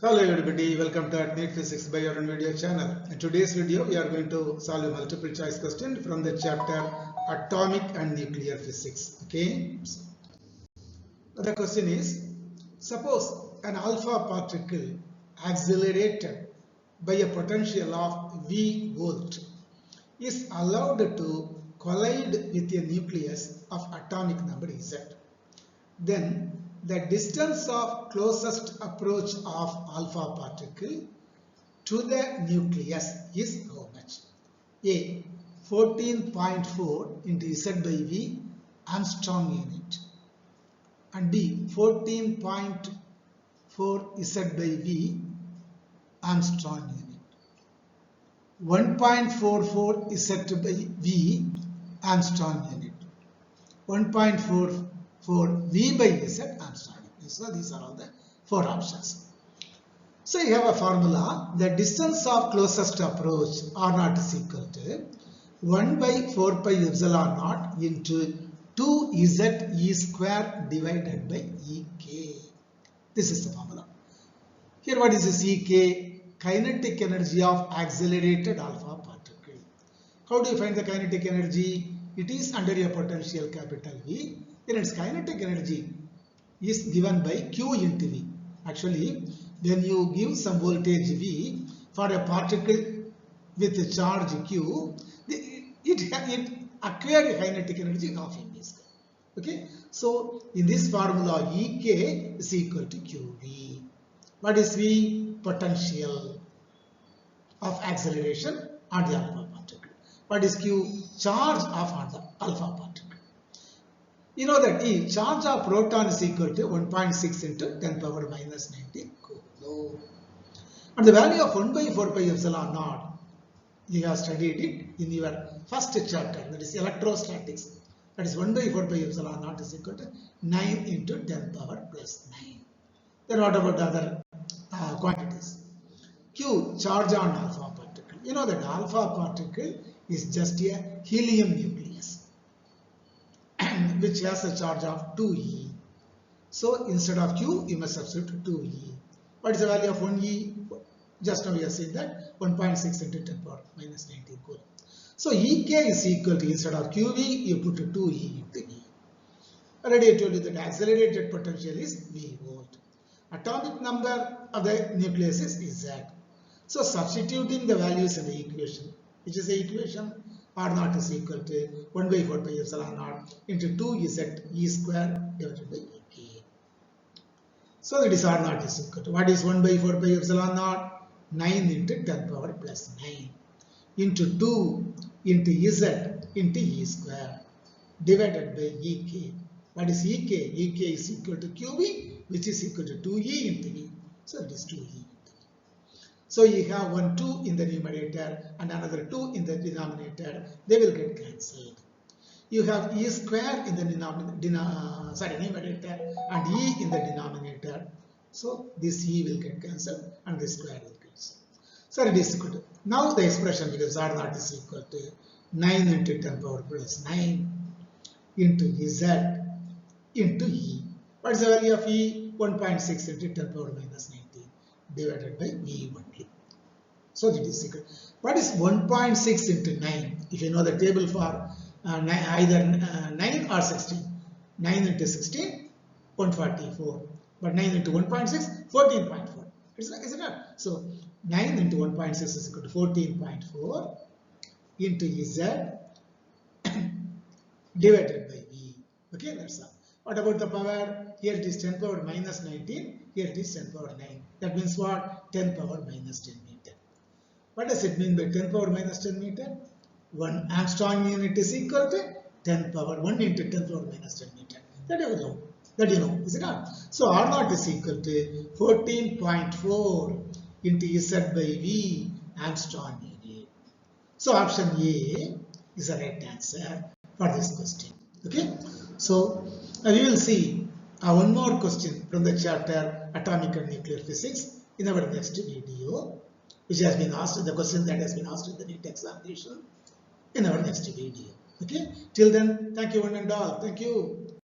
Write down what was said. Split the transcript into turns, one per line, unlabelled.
Hello everybody, welcome to NEET Physics by your video channel. In today's video, we are going to solve a multiple choice question from the chapter Atomic and Nuclear Physics. Okay. The question is, suppose an alpha particle accelerated by a potential of V volt is allowed to collide with a nucleus of atomic number Z. Then the distance of closest approach of alpha particle to the nucleus is how much? A. 14.4 into Z by V Armstrong unit, and B. 14.4 Z by V Armstrong unit. 1.44 Z by V Armstrong unit. 1.44 V by Z Armstrong. So these are all the four options. So you have a formula. The distance of closest approach R naught is equal to 1 by 4 pi epsilon naught into 2 Z E square divided by Ek. This is the formula. Here what is this Ek? Kinetic energy of accelerated alpha particle. How do you find the kinetic energy? It is under a potential capital V. Then its kinetic energy is given by Q into V. Actually, when you give some voltage V for a particle with a charge Q, it acquired a kinetic energy of mv square. Okay, so in this formula, Ek is equal to QV. What is V? Potential of acceleration on the alpha particle. What is Q? Charge of on the alpha particle. You know that E, charge of proton is equal to 1.6 into 10 power minus 19 coulomb. And the value of 1 by 4 pi epsilon naught, you have studied it in your first chapter, that is electrostatics. That is 1 by 4 pi epsilon naught is equal to 9 into 10 power plus 9. Then what about the other quantities? Q, charge on alpha particle. You know that alpha particle is just a helium nucleus which has a charge of 2e. So instead of Q, you must substitute 2e. What is the value of 1e? Just now we have seen that 1.6 into 10 power minus 19 coulomb. So Ek is equal to, instead of QV, you put 2e into E. Already I told you that accelerated potential is V volt. Atomic number of the nucleus is Z. So substituting the values in the equation, which is the equation R naught is equal to 1 by 4 pi epsilon naught into 2 Z E square divided by Ek. So that is R naught is equal to, what is 1 by 4 pi epsilon naught? 9 into 10 power plus 9 into 2 into Z into E square divided by Ek. What is Ek? Ek is equal to QV, which is equal to 2E into E. So it is 2E. So you have 1 2 in the numerator and another 2 in the denominator. They will get cancelled. You have E square in the numerator and E in the denominator. So this E will get cancelled and this square will cancel. So it is equal to, now the expression becomes R naught is equal to 9 into 10 power plus 9 into Z into E. What is the value of E? 1.6 into 10 power minus 19 divided by V only. So that is equal. What is 1.6 into 9? If you know the table for either 9 or 16. 9 into 16, 144. But 9 into 1.6, 14.4. Is it not? So 9 into 1.6 is equal to 14.4 into Z divided by V. Okay, that's all. What about the power? Here it is 10 power minus 19. Here it is 10 power 9. That means what? 10 power minus 10 meter. What does it mean by 10 power minus 10 meter? 1 Armstrong unit is equal to 10 power 1 into 10 power minus 10 meter. That you know. That you know. Is it not? So R naught is equal to 14.4 into Z by V Armstrong unit. So option A is the right answer for this question. Okay. So we will see one more question from the chapter Atomic and Nuclear Physics in our next video, which has been asked, the question that has been asked in the NEET examination in our next video. Okay. Till then, thank you one and all. Thank you.